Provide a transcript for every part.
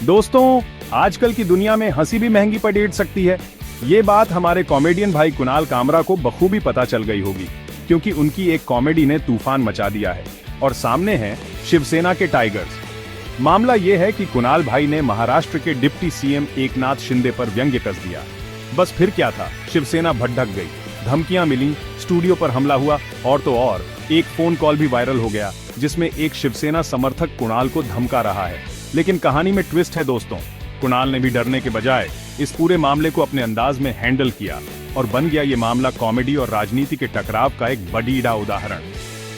दोस्तों, आजकल की दुनिया में हंसी भी महंगी पड़ सकती है। ये बात हमारे कॉमेडियन भाई कुणाल कामरा को बखूबी पता चल गई होगी, क्योंकि उनकी एक कॉमेडी ने तूफान मचा दिया है। और सामने हैं शिवसेना के टाइगर्स। मामला ये है कि कुणाल भाई ने महाराष्ट्र के डिप्टी सीएम एकनाथ शिंदे पर व्यंग्य कस दिया। बस फिर क्या था, शिवसेना भड़क गई, धमकियां मिली, स्टूडियो पर हमला हुआ, और तो और एक फोन कॉल भी वायरल हो गया जिसमें एक शिवसेना समर्थक कुणाल को धमका रहा है। लेकिन कहानी में ट्विस्ट है दोस्तों। कुणाल ने भी डरने के बजाय इस पूरे मामले को अपने अंदाज में हैंडल किया और बन गया ये मामला कॉमेडी और राजनीति के टकराव का एक बड़ा उदाहरण।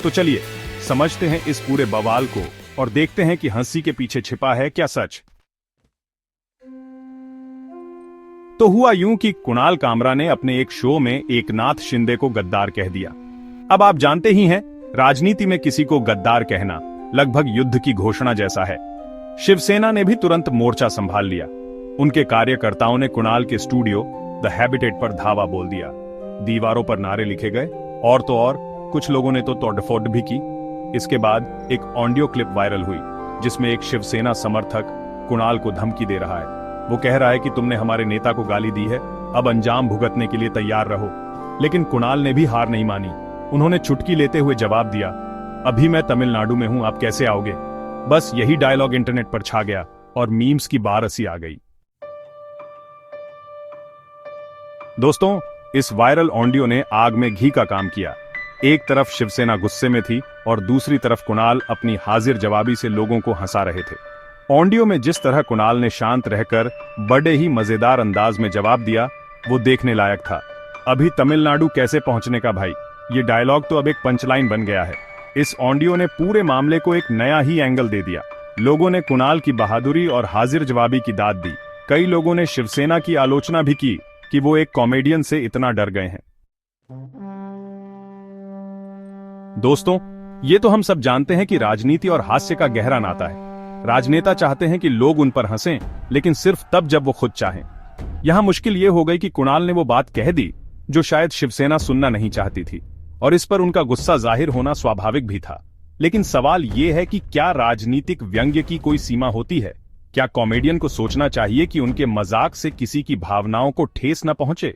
तो चलिए समझते हैं इस पूरे बवाल को और देखते हैं कि हंसी के पीछे छिपा है क्या सच। तो हुआ यूं कि कुणाल कामरा ने अपने एक शो में एकनाथ शिंदे को गद्दार कह दिया। अब आप जानते ही हैं, राजनीति में किसी को गद्दार कहना लगभग युद्ध की घोषणा जैसा है। शिवसेना ने भी तुरंत मोर्चा संभाल लिया। उनके कार्यकर्ताओं ने कुणाल के स्टूडियो द हैबिटेट पर धावा बोल दिया। दीवारों पर नारे लिखे गए और तो और कुछ लोगों ने तो तोड़फोड़ भी की। इसके बाद एक ऑडियो क्लिप वायरल हुई जिसमें एक शिवसेना समर्थक कुणाल को धमकी दे रहा है। वो कह रहा है कि तुमने हमारे नेता को गाली दी है, अब अंजाम भुगतने के लिए तैयार रहो। लेकिन कुणाल ने भी हार नहीं मानी। उन्होंने चुटकी लेते हुए जवाब दिया, अभी मैं तमिलनाडु में हूं, आप कैसे आओगे। बस यही डायलॉग इंटरनेट पर छा गया और मीम्स की बारिश आ गई। दोस्तों, इस वायरल ऑडियो ने आग में घी का काम किया। एक तरफ शिवसेना गुस्से में थी और दूसरी तरफ कुणाल अपनी हाजिर जवाबी से लोगों को हंसा रहे थे। ऑडियो में जिस तरह कुणाल ने शांत रहकर बड़े ही मजेदार अंदाज में जवाब दिया, वो देखने लायक था। अभी तमिलनाडु कैसे पहुंचने का भाई, ये डायलॉग तो अब एक पंचलाइन बन गया है। इस ऑडियो ने पूरे मामले को एक नया ही एंगल दे दिया। लोगों ने कुणाल की बहादुरी और हाजिर जवाबी की दाद दी। कई लोगों ने शिवसेना की आलोचना भी की कि वो एक कॉमेडियन से इतना डर गए हैं। दोस्तों, ये तो हम सब जानते हैं कि राजनीति और हास्य का गहरा नाता है। राजनेता चाहते हैं कि लोग उन पर हंसें, लेकिन सिर्फ तब जब वो खुद चाहें। यहां मुश्किल ये हो गई कि कुणाल ने वो बात कह दी जो शायद शिवसेना सुनना नहीं चाहती थी, और इस पर उनका गुस्सा जाहिर होना स्वाभाविक भी था। लेकिन सवाल ये है कि क्या राजनीतिक व्यंग्य की कोई सीमा होती है? क्या कॉमेडियन को सोचना चाहिए कि उनके मजाक से किसी की भावनाओं को ठेस न पहुंचे?